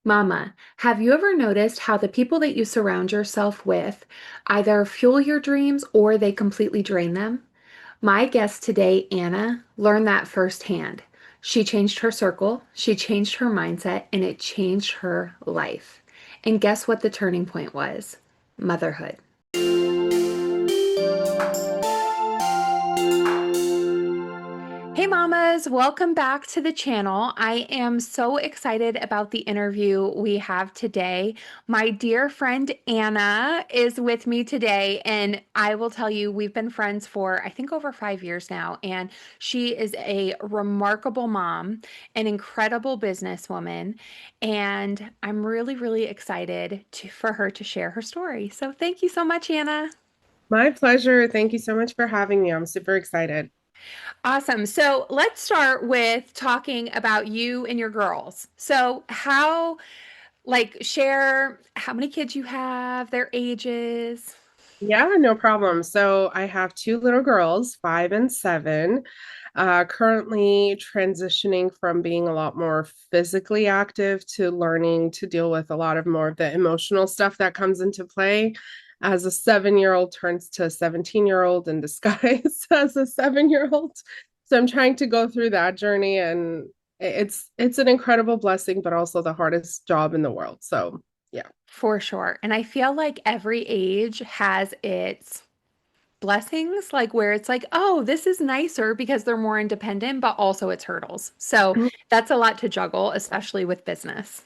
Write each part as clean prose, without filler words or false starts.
Mama, have you ever noticed how the people that you surround yourself with either fuel your dreams or they completely drain them? My guest today, Anna, learned that firsthand. She changed her circle, she changed her mindset, and it changed her life. And guess what the turning point was? Motherhood. Hey mamas, welcome back to the channel. I am so excited about the interview we have today. My dear friend Anna is with me today, and I will tell you, we've been friends for I think over 5 years now, and she is a remarkable mom, an incredible businesswoman, and I'm really, really excited for her to share her story. So thank you so much, Anna. My pleasure. Thank you so much for having me. I'm super excited. Awesome. So let's start with talking about you and your girls. So, share how many kids you have, their ages. Yeah, no problem. So I have two little girls, 5 and 7, currently transitioning from being a lot more physically active to learning to deal with a lot of more of the emotional stuff that comes into play as a 7-year-old turns to a 17-year-old in disguise as a 7-year-old. So I'm trying to go through that journey, and it's an incredible blessing, but also the hardest job in the world. So yeah. For sure. And I feel like every age has its blessings, like where it's like, oh, this is nicer because they're more independent, but also it's hurdles. So that's a lot to juggle, especially with business.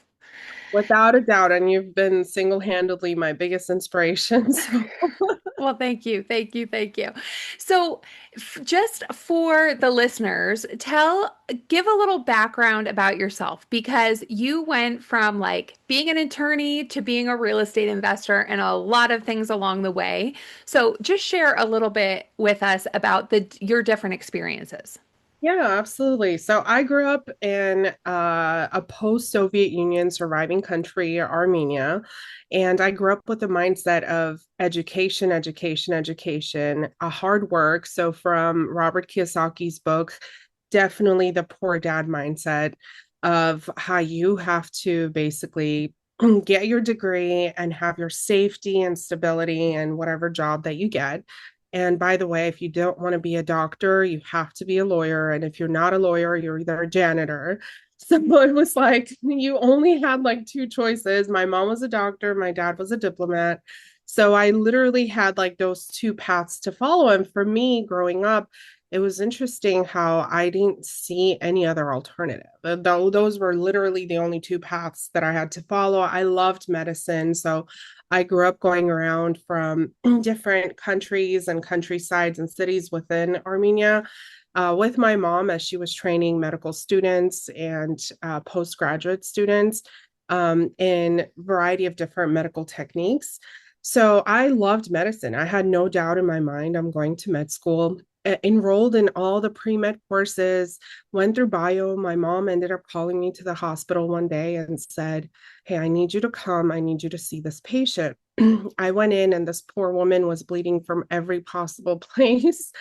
Without a doubt, and you've been single-handedly my biggest inspiration. So, Well, thank you. Thank you. Thank you. So, just for the listeners, give a little background about yourself because you went from like being an attorney to being a real estate investor and a lot of things along the way. So, just share a little bit with us about your different experiences. yeah, absolutely. So I grew up in a post-Soviet Union surviving country, Armenia, and I grew up with the mindset of education, education, education, hard work. So from Robert Kiyosaki's book, definitely the poor dad mindset of how you have to basically get your degree and have your safety and stability and whatever job that you get. And by the way, if you don't want to be a doctor, you have to be a lawyer. And if you're not a lawyer, you're either a janitor. So it was like you only had like two choices. My mom was a doctor, my dad was a diplomat. So I literally had like those two paths to follow. And for me growing up, it was interesting how I didn't see any other alternative. Though those were literally the only two paths that I had to follow. I loved medicine. So I grew up going around from different countries and countrysides and cities within Armenia with my mom as she was training medical students and postgraduate students in a variety of different medical techniques. So I loved medicine. I had no doubt in my mind I'm going to med school. Enrolled in all the pre-med courses, went through bio. My mom ended up calling me to the hospital one day and said, "Hey, I need you to come. I need you to see this patient." I went in, and this poor woman was bleeding from every possible place.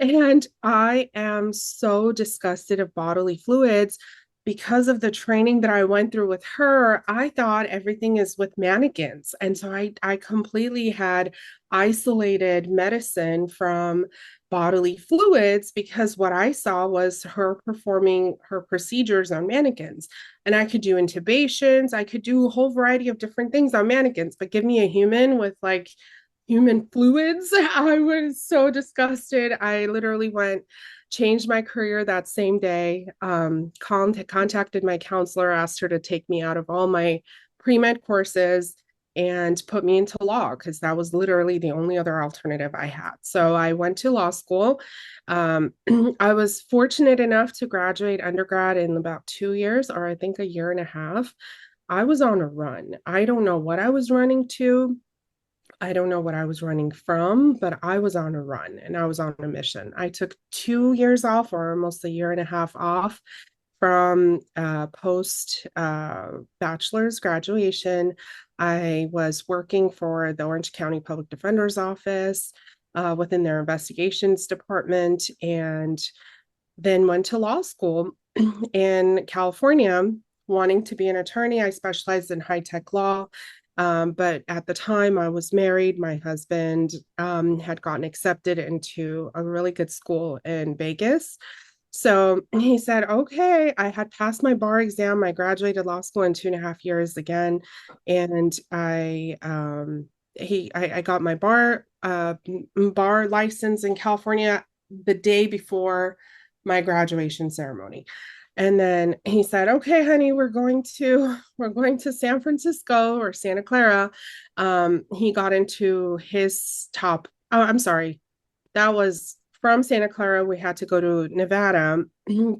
And I am so disgusted of bodily fluids because of the training that I went through with her. I thought everything is with mannequins. And so I completely had isolated medicine from bodily fluids because what I saw was her performing her procedures on mannequins. And I could do intubations, I could do a whole variety of different things on mannequins, but give me a human with like human fluids. I was so disgusted. I literally changed my career that same day, contacted my counselor, asked her to take me out of all my pre-med courses and put me into law because that was literally the only other alternative I had. So I went to law school. Um, I was fortunate enough to graduate undergrad in about 2 years, or I think a year and a half. I was on a run. I don't know what I was running to. I don't know what I was running from, but I was on a run and I was on a mission. I took 2 years off, or almost a year and a half off from post bachelor's graduation. I was working for the Orange County Public Defender's Office within their investigations department, and then went to law school in California wanting to be an attorney. I specialized in high tech law. But at the time I was married, my husband had gotten accepted into a really good school in Vegas. So he said, okay, I had passed my bar exam. I graduated law school in 2.5 years again. And I got my bar license in California the day before my graduation ceremony. And then he said, okay, honey, we're going to San Francisco or Santa Clara. He got into his top, oh, I'm sorry, that was from Santa Clara. We had to go to Nevada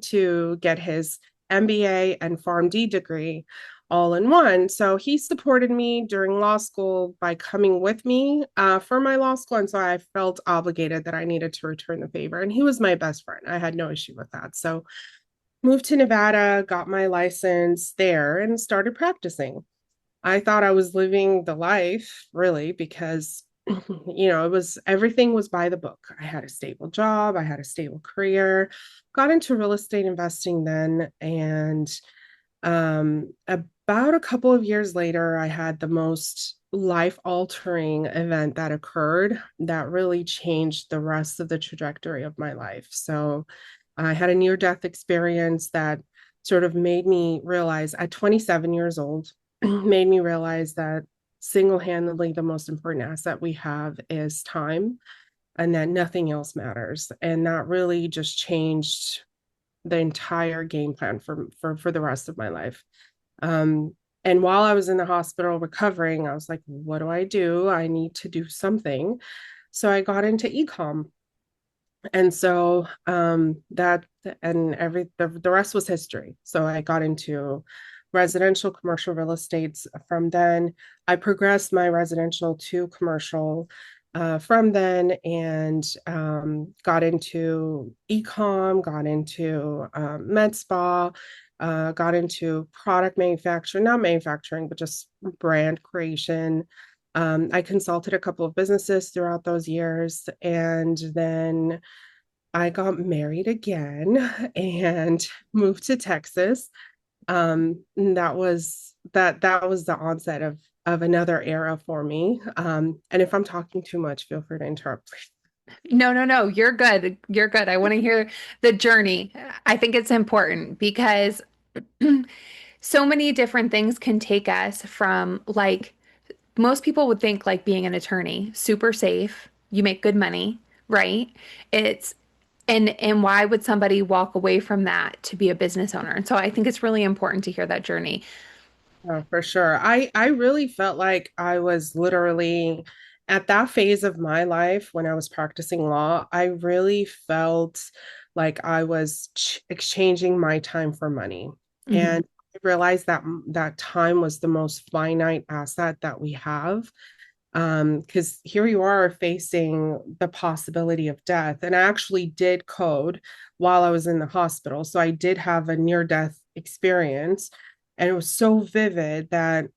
to get his MBA and PharmD degree all in one. So he supported me during law school by coming with me for my law school. And so I felt obligated that I needed to return the favor. And he was my best friend. I had no issue with that. So moved to Nevada, got my license there, and started practicing. I thought I was living the life, really, because it was everything was by the book. I had a stable job, I had a stable career, got into real estate investing then, and about a couple of years later, I had the most life-altering event that occurred that really changed the rest of the trajectory of my life. So I had a near-death experience that sort of made me realize at 27 years old, made me realize that single-handedly the most important asset we have is time and that nothing else matters. And that really just changed the entire game plan for the rest of my life. And while I was in the hospital recovering, I was like, what do I do? I need to do something. So I got into ecom. And so that and the rest was history. So I got into residential commercial real estates from then. I progressed my residential to commercial from then and got into ecom, got into med spa, got into product manufacturing, not manufacturing, but just brand creation. I consulted a couple of businesses throughout those years, and then I got married again and moved to Texas. That was the onset of another era for me. And if I'm talking too much, feel free to interrupt. No, no, no, you're good. You're good. I want to hear the journey. I think it's important because so many different things can take us from like most people would think like being an attorney, super safe, you make good money, right? It's and why would somebody walk away from that to be a business owner? And so I think it's really important to hear that journey. Oh, for sure. I really felt like I was literally at that phase of my life when I was practicing law, I really felt like I was exchanging my time for money. Mhm. And I realized that time was the most finite asset that we have. Because here you are facing the possibility of death. And I actually did code while I was in the hospital. So I did have a near-death experience. And it was so vivid that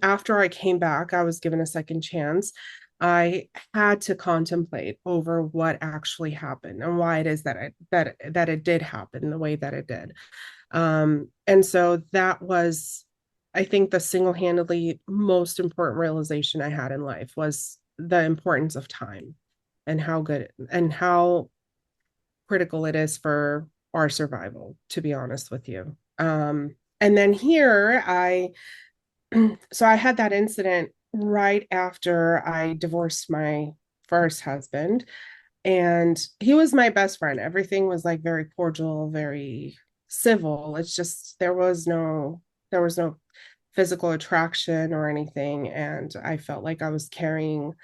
after I came back, I was given a second chance. I had to contemplate over what actually happened and why it is that it did happen the way that it did. And so that was, I think, the single-handedly most important realization I had in life was the importance of time and how good and how critical it is for our survival, to be honest with you. And then here so I had that incident right after I divorced my first husband, and he was my best friend. Everything was like very cordial, very civil. It's just there was no physical attraction or anything, and I felt like I was carrying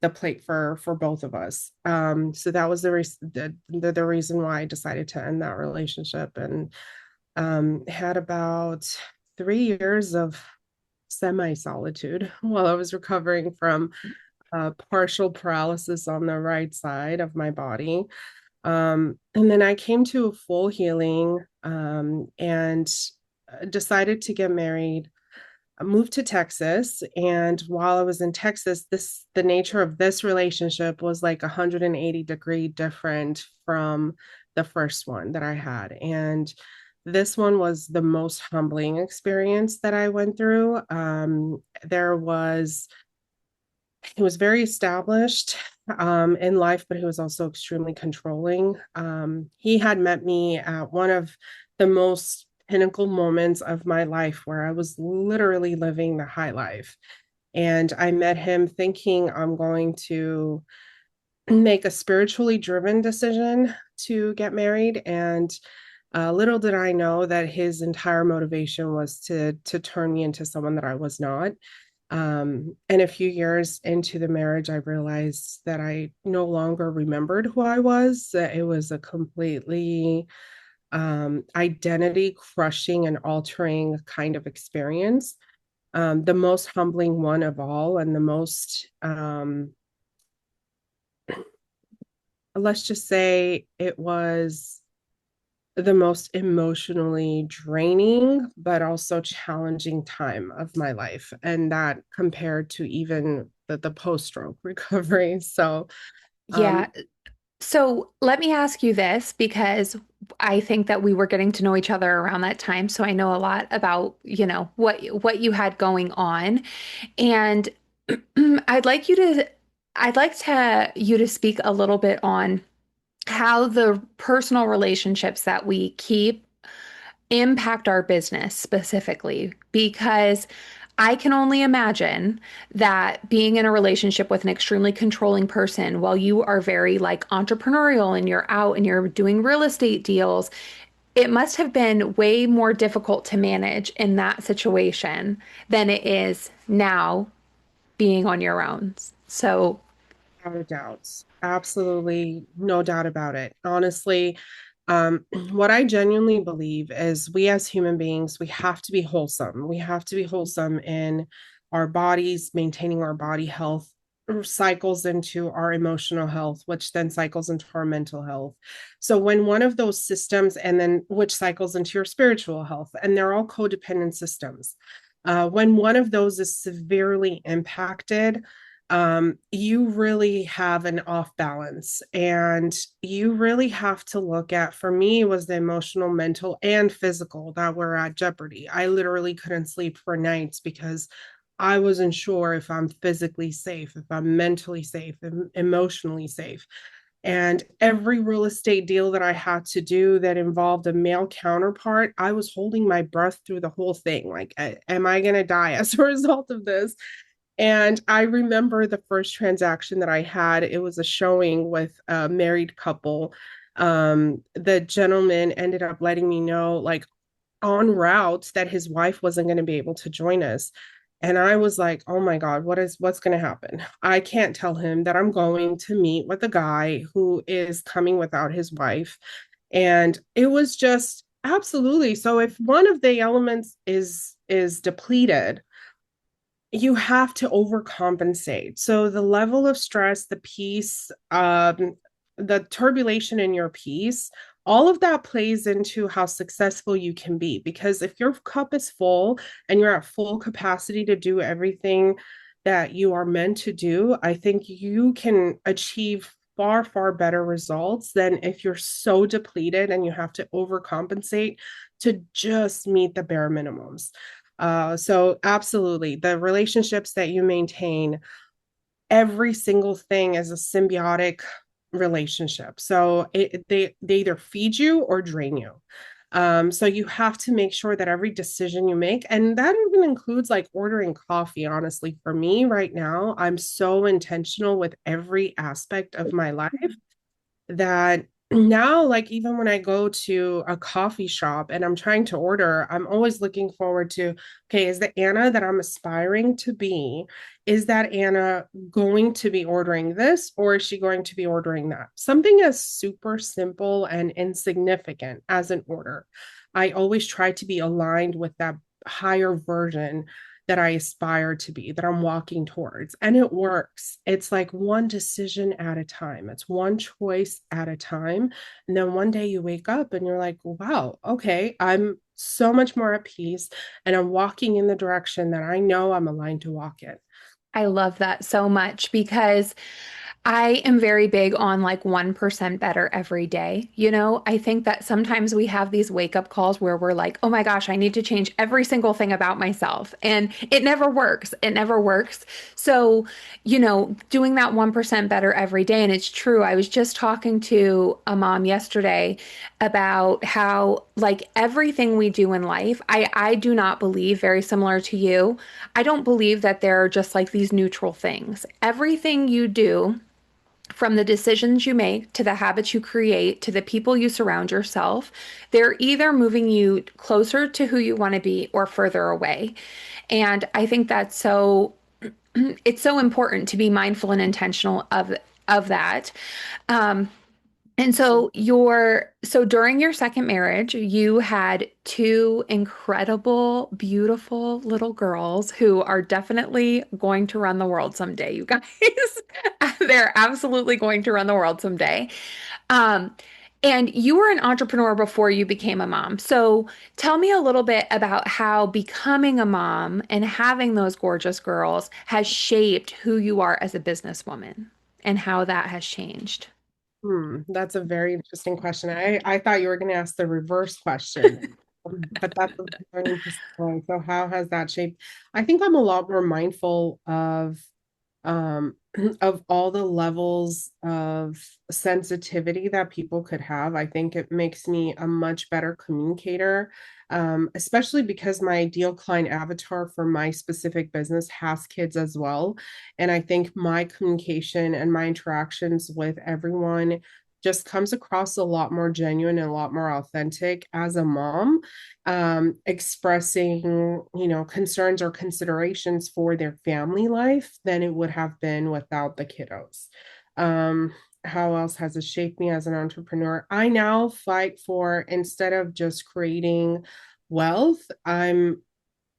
the plate for both of us. So that was the reason why I decided to end that relationship, and had about 3 years of semi solitude while I was recovering from partial paralysis on the right side of my body. And then I came to a full healing and decided to get married. I moved to Texas, and while I was in Texas, the nature of this relationship was like 180-degree different from the first one that I had. And This one was the most humbling experience that I went through. He was very established in life, but he was also extremely controlling. He had met me at one of the most pinnacle moments of my life where I was literally living the high life. And I met him thinking I'm going to make a spiritually driven decision to get married. And little did I know that his entire motivation was to turn me into someone that I was not. And a few years into the marriage, I realized that I no longer remembered who I was, that it was a completely identity crushing and altering kind of experience. The most humbling one of all, and the most, let's just say, it was the most emotionally draining, but also challenging time of my life. And that compared to even the post stroke recovery. So, Yeah. um, So let me ask you this because I think that we were getting to know each other around that time. So I know a lot about, what you had going on. And I'd like you to I'd like to you to speak a little bit on how the personal relationships that we keep impact our business specifically, because I can only imagine that being in a relationship with an extremely controlling person while you are very like entrepreneurial and you're out and you're doing real estate deals, it must have been way more difficult to manage in that situation than it is now being on your own. So, without a doubt. Absolutely no doubt about it. Honestly, what I genuinely believe is we as human beings, we have to be wholesome. We have to be wholesome in our bodies, maintaining our body health cycles into our emotional health, which then cycles into our mental health. So when one of those systems, and then which cycles into your spiritual health, and they're all codependent systems. When one of those is severely impacted, you really have an off balance, and you really have to look at, for me, it was the emotional, mental, and physical that were at jeopardy. I literally couldn't sleep for nights because I wasn't sure if I'm physically safe, if I'm mentally safe, emotionally safe. And every real estate deal that I had to do that involved a male counterpart, I was holding my breath through the whole thing. Like, am I going to die as a result of this? And I remember the first transaction that I had, it was a showing with a married couple. The gentleman ended up letting me know, like on route, that his wife wasn't going to be able to join us. And I was like, oh my God, what's going to happen? I can't tell him that I'm going to meet with a guy who is coming without his wife. And it was just absolutely. So if one of the elements is depleted, you have to overcompensate. So the level of stress, the peace, the turbulation in your piece, all of that plays into how successful you can be. Because if your cup is full and you're at full capacity to do everything that you are meant to do, I think you can achieve far, far better results than if you're so depleted and you have to overcompensate to just meet the bare minimums. So absolutely, the relationships that you maintain, every single thing is a symbiotic relationship. So they either feed you or drain you. So you have to make sure that every decision you make, and that even includes like ordering coffee. Honestly, for me right now, I'm so intentional with every aspect of my life that now, like, even when I go to a coffee shop and I'm trying to order, I'm always looking forward to, okay, is the Anna that I'm aspiring to be, is that Anna going to be ordering this, or is she going to be ordering that? Something as super simple and insignificant as an order. I always try to be aligned with that higher version that I aspire to be, that I'm walking towards. And it works. It's like one decision at a time, it's one choice at a time. And then one day you wake up and you're like, wow, okay, I'm so much more at peace and I'm walking in the direction that I know I'm aligned to walk in. I love that so much because I am very big on like 1% better every day. I think that sometimes we have these wake up calls where we're like, oh my gosh, I need to change every single thing about myself. And it never works. It never works. So, doing that 1% better every day. And it's true. I was just talking to a mom yesterday about how, like, everything we do in life, I do not believe, very similar to you, I don't believe that there are just like these neutral things. Everything you do, from the decisions you make to the habits you create to the people you surround yourself, they're either moving you closer to who you want to be or further away. And I think that's it's so important to be mindful and intentional of that. Um, and so during your second marriage, you had two incredible, beautiful little girls who are definitely going to run the world someday, you guys. They're absolutely going to run the world someday. Um, and you were an entrepreneur before you became a mom. So tell me a little bit about how becoming a mom and having those gorgeous girls has shaped who you are as a businesswoman and how that has changed. That's a very interesting question. I thought you were going to ask the reverse question, but that's a very interesting one. So how has that shaped? I think I'm a lot more mindful um, of all the levels of sensitivity that people could have. I think it makes me a much better communicator, especially because my ideal client avatar for my specific business has kids as well. And I think my communication and my interactions with everyone just comes across a lot more genuine and a lot more authentic as a mom, expressing, concerns or considerations for their family life than it would have been without the kiddos. Um, how else has it shaped me as an entrepreneur? I now fight for, instead of just creating wealth,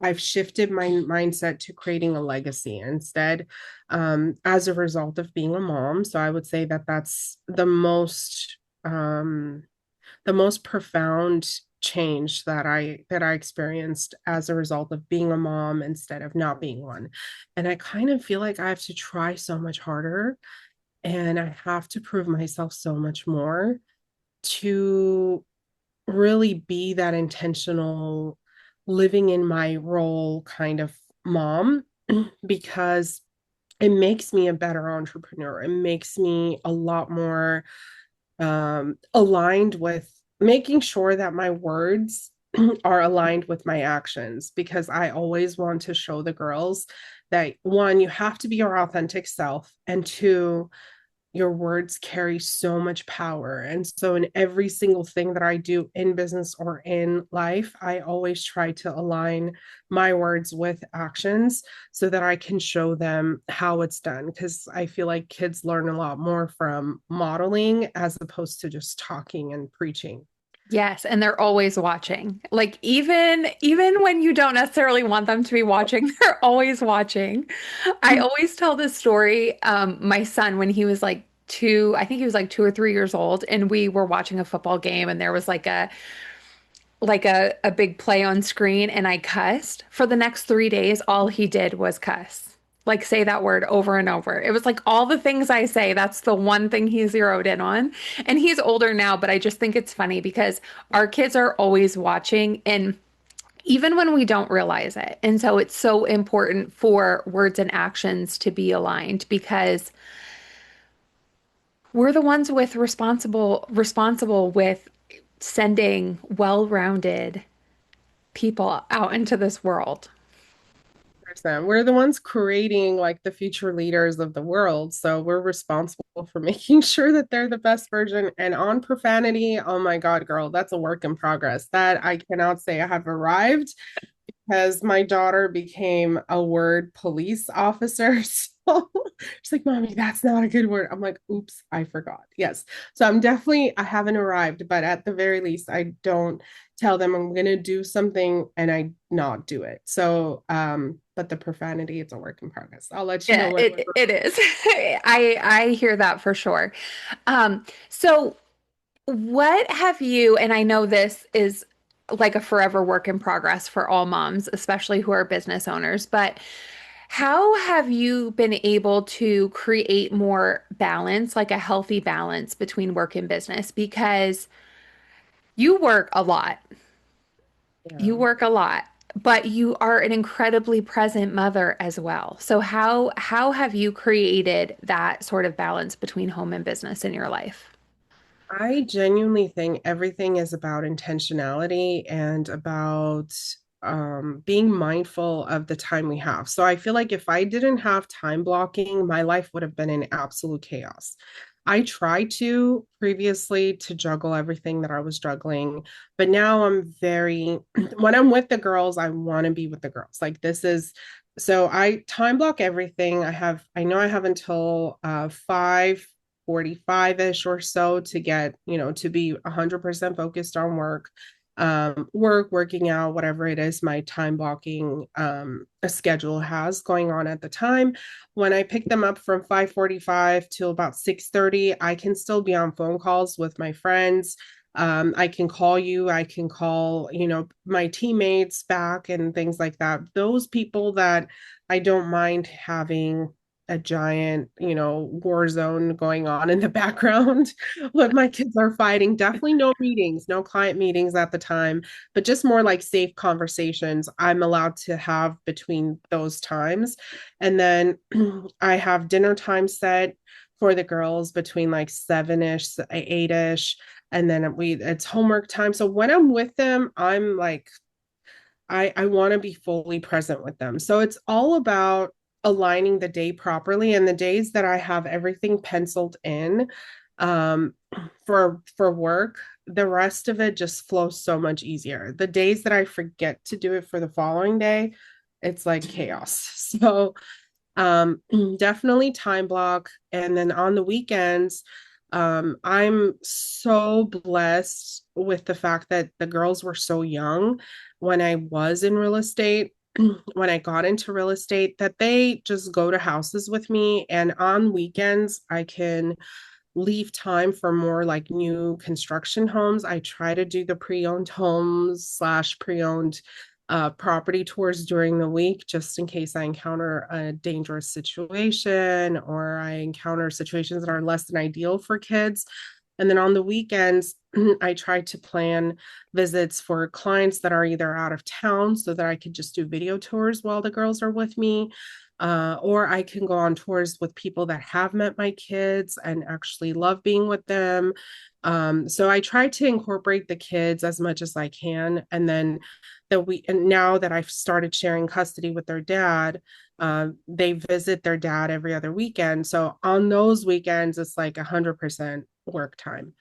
I've shifted my mindset to creating a legacy instead, as a result of being a mom. So I would say that that's the most profound change that I experienced as a result of being a mom instead of not being one. And I kind of feel like I have to try so much harder and I have to prove myself so much more to really be that intentional living in my role kind of mom because it makes me a better entrepreneur. It makes me a lot more aligned with making sure that my words are aligned with my actions because I always want to show the girls that one, you have to be your authentic self, and two, your words carry so much power. And so, in every single thing that I do in business or in life, I always try to align my words with actions so that I can show them how it's done. Because I feel like kids learn a lot more from modeling as opposed to just talking and preaching. Yes, and they're always watching. Like even when you don't necessarily want them to be watching, they're always watching. I always tell this story. My son, when he was like two, I think he was like 2 or 3 years old, and we were watching a football game, and there was like a big play on screen, and I cussed. For the next 3 days, all he did was cuss. Like say that word over and over. It was like all the things I say, that's the one thing he zeroed in on. And he's older now, but I just think it's funny because our kids are always watching and even when we don't realize it. And so it's so important for words and actions to be aligned because we're the ones with responsible with sending well-rounded people out into this world. We're the ones creating like the future leaders of the world. So we're responsible for making sure that they're the best version. And on profanity, oh my God, girl, that's a work in progress. That I cannot say I have arrived because my daughter became a word police officer. So she's like, Mommy, that's not a good word. I'm like, oops, I forgot. Yes. So I haven't arrived, but at the very least, I don't tell them I'm going to do something and I not do it. So, but the profanity, it's a work in progress. I'll let you know Yeah, when. it is. I hear that for sure. So what have you, and I know this is like a forever work in progress for all moms, especially who are business owners, but How have you been able to create more balance, like a healthy balance between work and business? Because you work a lot. You Yeah. work a lot, but you are an incredibly present mother as well. So how have you created that sort of balance between home and business in your life? I genuinely think everything is about intentionality and about being mindful of the time we have. So I feel like if I didn't have time blocking, my life would have been in absolute chaos. I tried to previously to juggle everything that I was juggling, but now I'm very, when I'm with the girls, I want to be with the girls. Like this is, so I time block everything. I know I have until 5:45-ish or so to get, to be 100% focused on work, working out, whatever it is, my time blocking a schedule has going on at the time. When I pick them up from 5:45 till about 6:30, I can still be on phone calls with my friends. I can call you, I can call, my teammates back and things like that. Those people that I don't mind having a giant, war zone going on in the background when my kids are fighting. Definitely no meetings, no client meetings at the time, but just more like safe conversations I'm allowed to have between those times. And then I have dinner time set for the girls between like 7-ish, 8-ish. And then it's homework time. So when I'm with them, I'm like I want to be fully present with them. So it's all about aligning the day properly. And the days that I have everything penciled in um, for work, the rest of it just flows so much easier. The days that I forget to do it for the following day, it's like chaos. So um, definitely time block. And then on the weekends, I'm so blessed with the fact that the girls were so young when I was in real estate, when I got into real estate, that they just go to houses with me. And on weekends, I can leave time for more like new construction homes. I try to do the pre-owned homes slash pre-owned property tours during the week, just in case I encounter a dangerous situation or I encounter situations that are less than ideal for kids. And then on the weekends, I try to plan visits for clients that are either out of town so that I could just do video tours while the girls are with me. Or I can go on tours with people that have met my kids and actually love being with them. So I try to incorporate the kids as much as I can. And then and now that I've started sharing custody with their dad, they visit their dad every other weekend. So on those weekends, it's like 100% work time.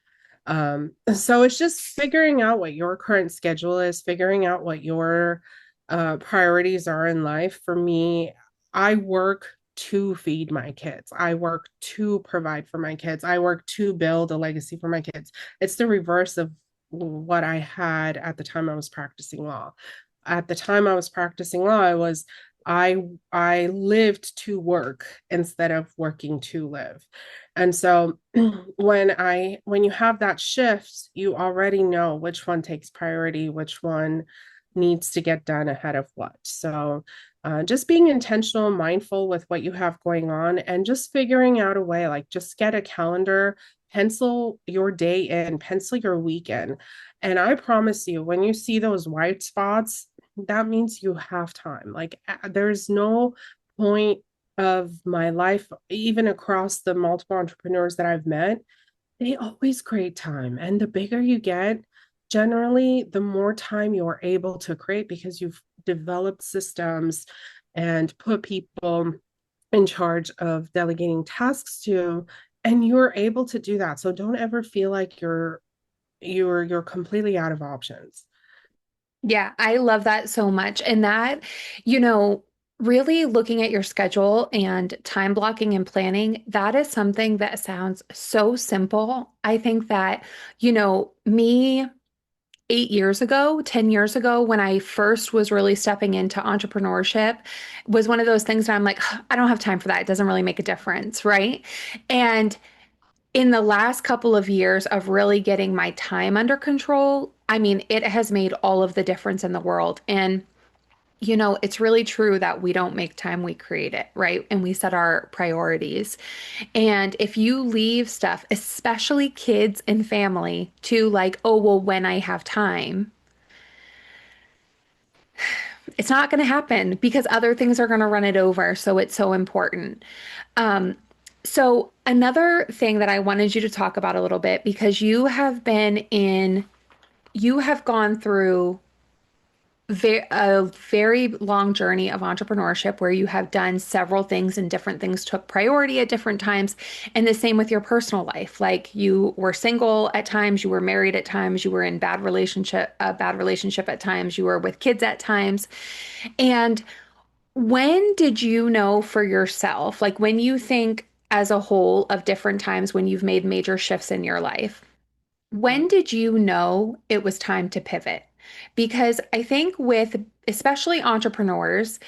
So it's just figuring out what your current schedule is, figuring out what your priorities are in life. For me, I work to feed my kids. I work to provide for my kids. I work to build a legacy for my kids. It's the reverse of what I had at the time I was practicing law. At the time I was practicing law, I lived to work instead of working to live. And so when you have that shift, you already know which one takes priority, which one needs to get done ahead of what. So just being intentional, mindful with what you have going on, and just figuring out a way, like just get a calendar, pencil your day in, pencil your weekend. And I promise you, when you see those white spots, that means you have time. Like there's no point of my life, even across the multiple entrepreneurs that I've met, they always create time. And the bigger you get, generally, the more time you're able to create because you've developed systems and put people in charge of delegating tasks to, and you're able to do that. So don't ever feel like you're completely out of options. Yeah, I love that so much. And that, you know, really looking at your schedule and time blocking and planning, that is something that sounds so simple. I think that, me 8 years ago, 10 years ago, when I first was really stepping into entrepreneurship, was one of those things that I'm like, I don't have time for that. It doesn't really make a difference, right? And in the last couple of years of really getting my time under control, I mean, it has made all of the difference in the world. And It's really true that we don't make time, we create it, right? And we set our priorities. And if you leave stuff, especially kids and family, to like, oh, well, when I have time, it's not going to happen because other things are going to run it over. So it's so important. Um, so another thing that I wanted you to talk about a little bit, because you have gone through a very long journey of entrepreneurship where you have done several things and different things took priority at different times. And the same with your personal life. Like you were single at times, you were married at times, you were in bad relationship at times, you were with kids at times. And when did you know for yourself, like when you think as a whole of different times when you've made major shifts in your life, when did you know it was time to pivot? Because I think with especially entrepreneurs,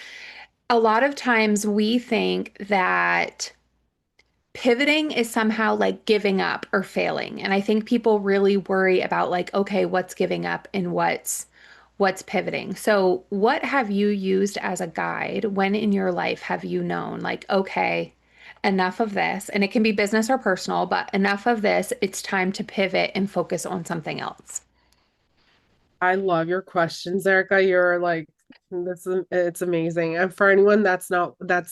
a lot of times we think that pivoting is somehow like giving up or failing. And I think people really worry about like, okay, what's giving up and what's pivoting. So, what have you used as a guide? When in your life have you known like, okay, enough of this, and it can be business or personal, but enough of this, it's time to pivot and focus on something else. I love your questions, Erica. You're like, this is it's amazing. And for anyone that's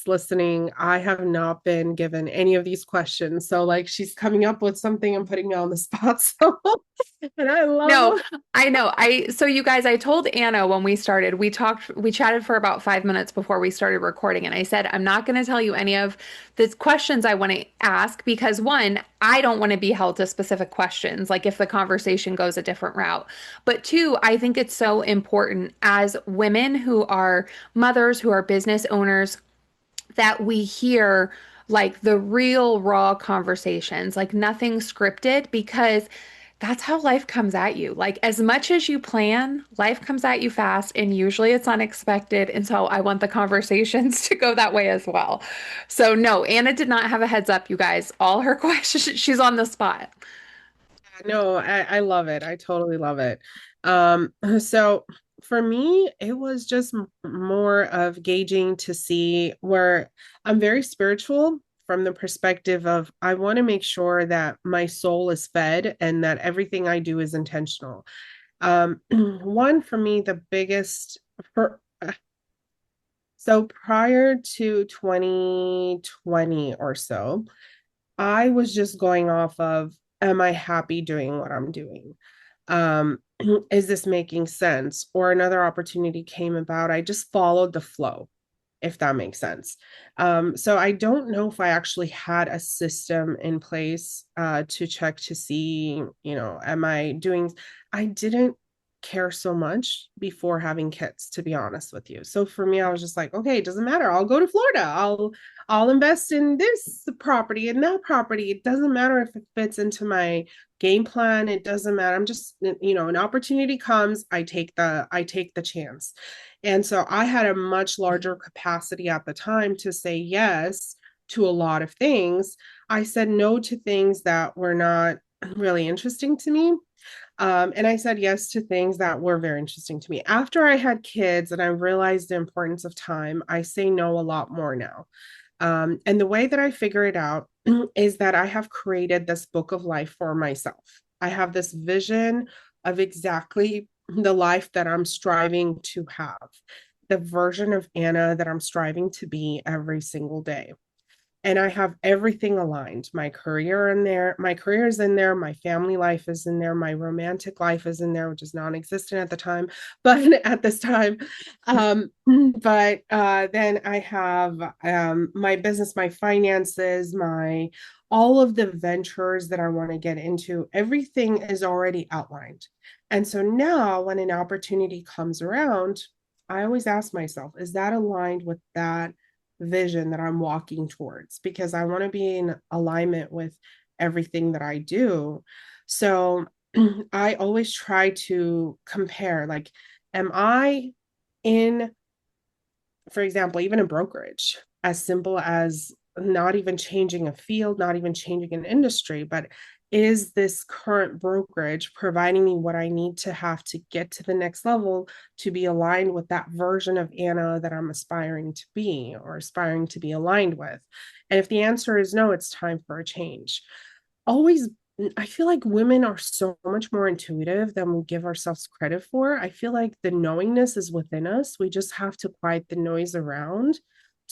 listening, I have not been given any of these questions. So like she's coming up with something and putting me on the spot. So and I love No, them. I know. So you guys, I told Anna when we started, we chatted for about 5 minutes before we started recording. And I said, I'm not going to tell you any of the questions I want to ask because one, I don't want to be held to specific questions, like if the conversation goes a different route. But two, I think it's so important as women who are mothers, who are business owners, that we hear like the real raw conversations, like nothing scripted, because that's how life comes at you. Like as much as you plan, life comes at you fast and usually it's unexpected. And so I want the conversations to go that way as well. So no, Anna did not have a heads up, you guys. All her questions, she's on the spot. No, I love it. I totally love it. So for me, it was just more of gauging to see where I'm very spiritual from the perspective of I want to make sure that my soul is fed and that everything I do is intentional. One for me, the biggest for so prior to 2020 or so, I was just going off of, am I happy doing what I'm doing? Um, is this making sense? Or another opportunity came about. I just followed the flow, if that makes sense. So I don't know if I actually had a system in place to check to see, am I doing, I didn't care so much before having kids, to be honest with you. So for me, I was just like, okay, it doesn't matter. I'll go to Florida. I'll invest in this property and that property. It doesn't matter if it fits into my game plan. It doesn't matter. I'm just, an opportunity comes, I take the chance. And so I had a much larger capacity at the time to say yes to a lot of things. I said no to things that were not really interesting to me. And I said yes to things that were very interesting to me. After I had kids and I realized the importance of time, I say no a lot more now. And the way that I figure it out is that I have created this book of life for myself. I have this vision of exactly the life that I'm striving to have, the version of Anna that I'm striving to be every single day, and I have everything aligned. My career is in there, my family life is in there, my romantic life is in there, which is non-existent at the time, but at this time. But then I have my business, my finances, my all of the ventures that I want to get into, everything is already outlined. And so now when an opportunity comes around, I always ask myself, is that aligned with that vision that I'm walking towards? Because I want to be in alignment with everything that I do. So I always try to compare, like, am I in, for example, even a brokerage, as simple as not even changing a field, not even changing an industry, but is this current brokerage providing me what I need to have to get to the next level to be aligned with that version of Anna that I'm aspiring to be or aspiring to be aligned with? And if the answer is no, it's time for a change. Always, I feel like women are so much more intuitive than we give ourselves credit for. I feel like the knowingness is within us. We just have to quiet the noise around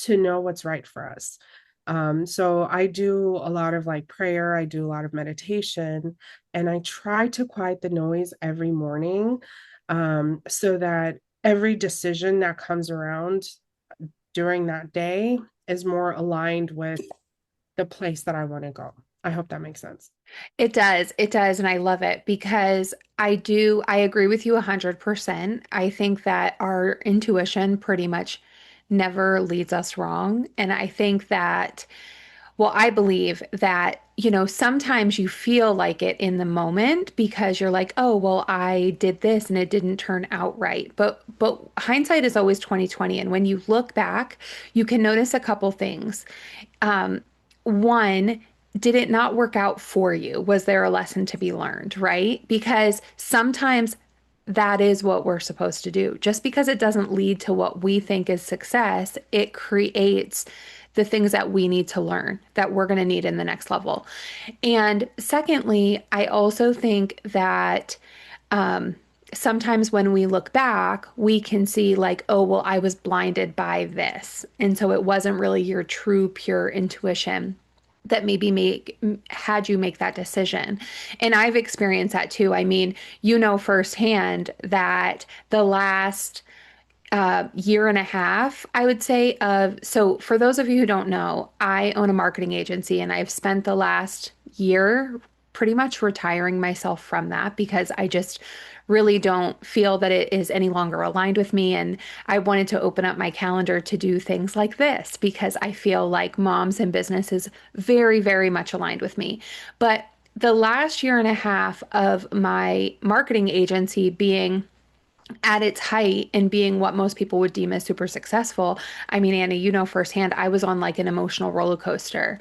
to know what's right for us. So I do a lot of like prayer, I do a lot of meditation, and I try to quiet the noise every morning, so that every decision that comes around during that day is more aligned with the place that I want to go. I hope that makes sense. It does. It does. And I love it because I agree with you 100%. I think that our intuition pretty much never leads us wrong. And I think that, well, I believe that, sometimes you feel like it in the moment because you're like, oh, well, I did this and it didn't turn out right. But hindsight is always 2020. And when you look back, you can notice a couple things. One, did it not work out for you? Was there a lesson to be learned, right? Because sometimes that is what we're supposed to do. Just because it doesn't lead to what we think is success, it creates the things that we need to learn that we're going to need in the next level. And secondly, I also think that sometimes when we look back, we can see like, oh, well, I was blinded by this. And so it wasn't really your true, pure intuition that maybe had you make that decision. And I've experienced that too. I mean, firsthand that the last year and a half, I would say, so for those of you who don't know, I own a marketing agency and I've spent the last year pretty much retiring myself from that because I just really don't feel that it is any longer aligned with me. And I wanted to open up my calendar to do things like this because I feel like moms and business is very, very much aligned with me. But the last year and a half of my marketing agency being at its height and being what most people would deem as super successful. I mean, Annie, firsthand, I was on like an emotional roller coaster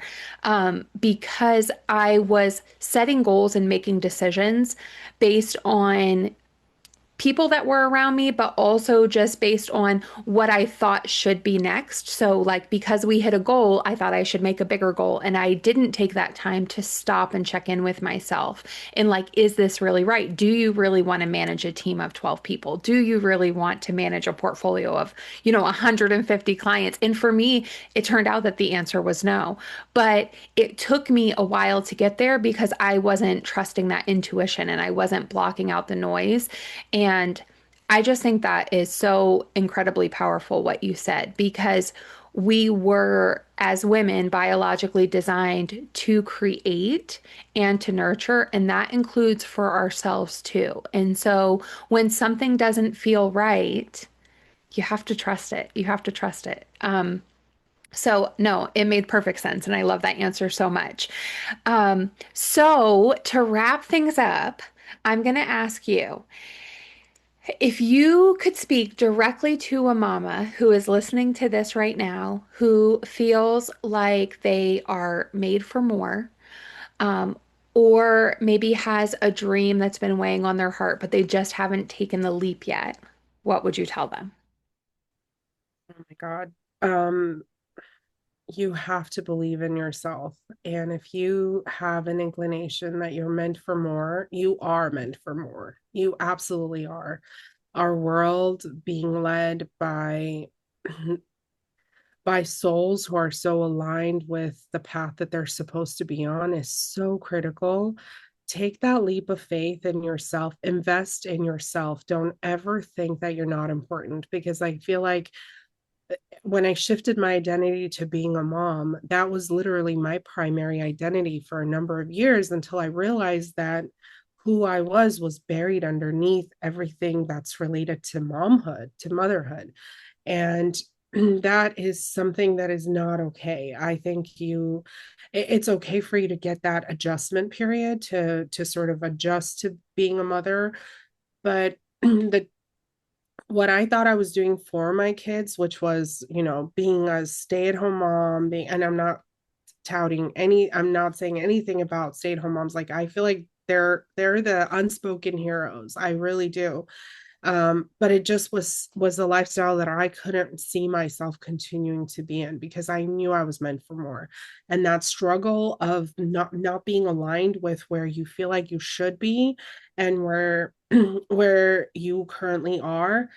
because I was setting goals and making decisions based on people that were around me, but also just based on what I thought should be next. So, like, because we hit a goal, I thought I should make a bigger goal. And I didn't take that time to stop and check in with myself and, like, is this really right? Do you really want to manage a team of 12 people? Do you really want to manage a portfolio of, 150 clients? And for me, it turned out that the answer was no. But it took me a while to get there because I wasn't trusting that intuition and I wasn't blocking out the noise. And I just think that is so incredibly powerful what you said because we were, as women, biologically designed to create and to nurture, and that includes for ourselves too. And so when something doesn't feel right, you have to trust it. You have to trust it. So no, it made perfect sense, and I love that answer so much. So to wrap things up, I'm going to ask you, if you could speak directly to a mama who is listening to this right now, who feels like they are made for more, um, or maybe has a dream that's been weighing on their heart, but they just haven't taken the leap yet, what would you tell them? Oh my God. Um, you have to believe in yourself. And if you have an inclination that you're meant for more, you are meant for more. You absolutely are. Our world being led by souls who are so aligned with the path that they're supposed to be on is so critical. Take that leap of faith in yourself, invest in yourself. Don't ever think that you're not important because I feel like when I shifted my identity to being a mom, that was literally my primary identity for a number of years until I realized that who I was buried underneath everything that's related to momhood, to motherhood. And that is something that is not okay. I think it's okay for you to get that adjustment period to sort of adjust to being a mother, but the what I thought I was doing for my kids, which was, being a stay-at-home mom, and I'm not touting any, I'm not saying anything about stay-at-home moms. Like I feel like they're the unspoken heroes. I really do. But it just was a lifestyle that I couldn't see myself continuing to be in because I knew I was meant for more. And that struggle of not being aligned with where you feel like you should be and where where you currently are,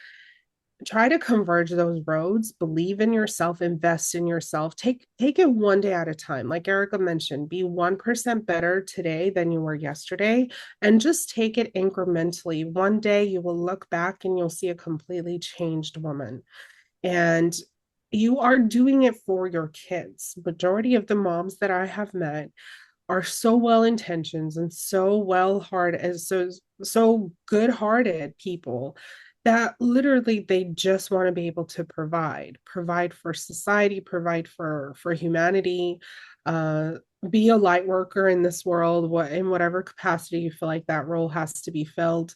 try to converge those roads, believe in yourself, invest in yourself, take it one day at a time. Like Erica mentioned, be 1% better today than you were yesterday, and just take it incrementally. One day you will look back and you'll see a completely changed woman, and you are doing it for your kids. Majority of the moms that I have met are so well intentioned and so well hearted and so good hearted people that literally they just want to be able to provide for society, provide for humanity, uh be a light worker in this world, what in whatever capacity you feel like that role has to be filled.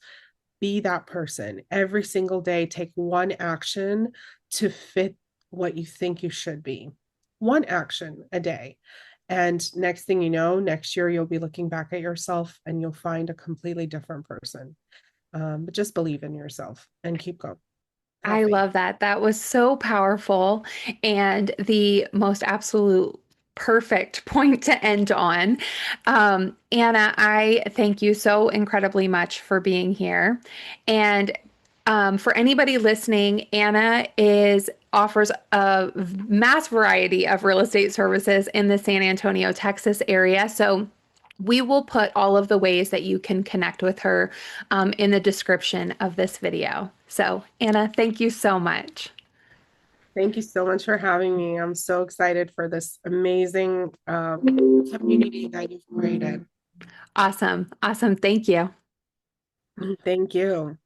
Be that person every single day. Take one action to fit what you think you should be. One action a day. And next thing you know, next year you'll be looking back at yourself and you'll find a completely different person. But just believe in yourself and keep going. Have I faith. love that. That was so powerful and the most absolute perfect point to end on. Anna, I thank you so incredibly much for being here. And for anybody listening, Anna is offers a mass variety of real estate services in the San Antonio, Texas area. So we will put all of the ways that you can connect with her in the description of this video. So, Anna, thank you so much. Thank you so much for having me. I'm so excited for this amazing community that you've created. Awesome. Awesome. Thank you. Thank you.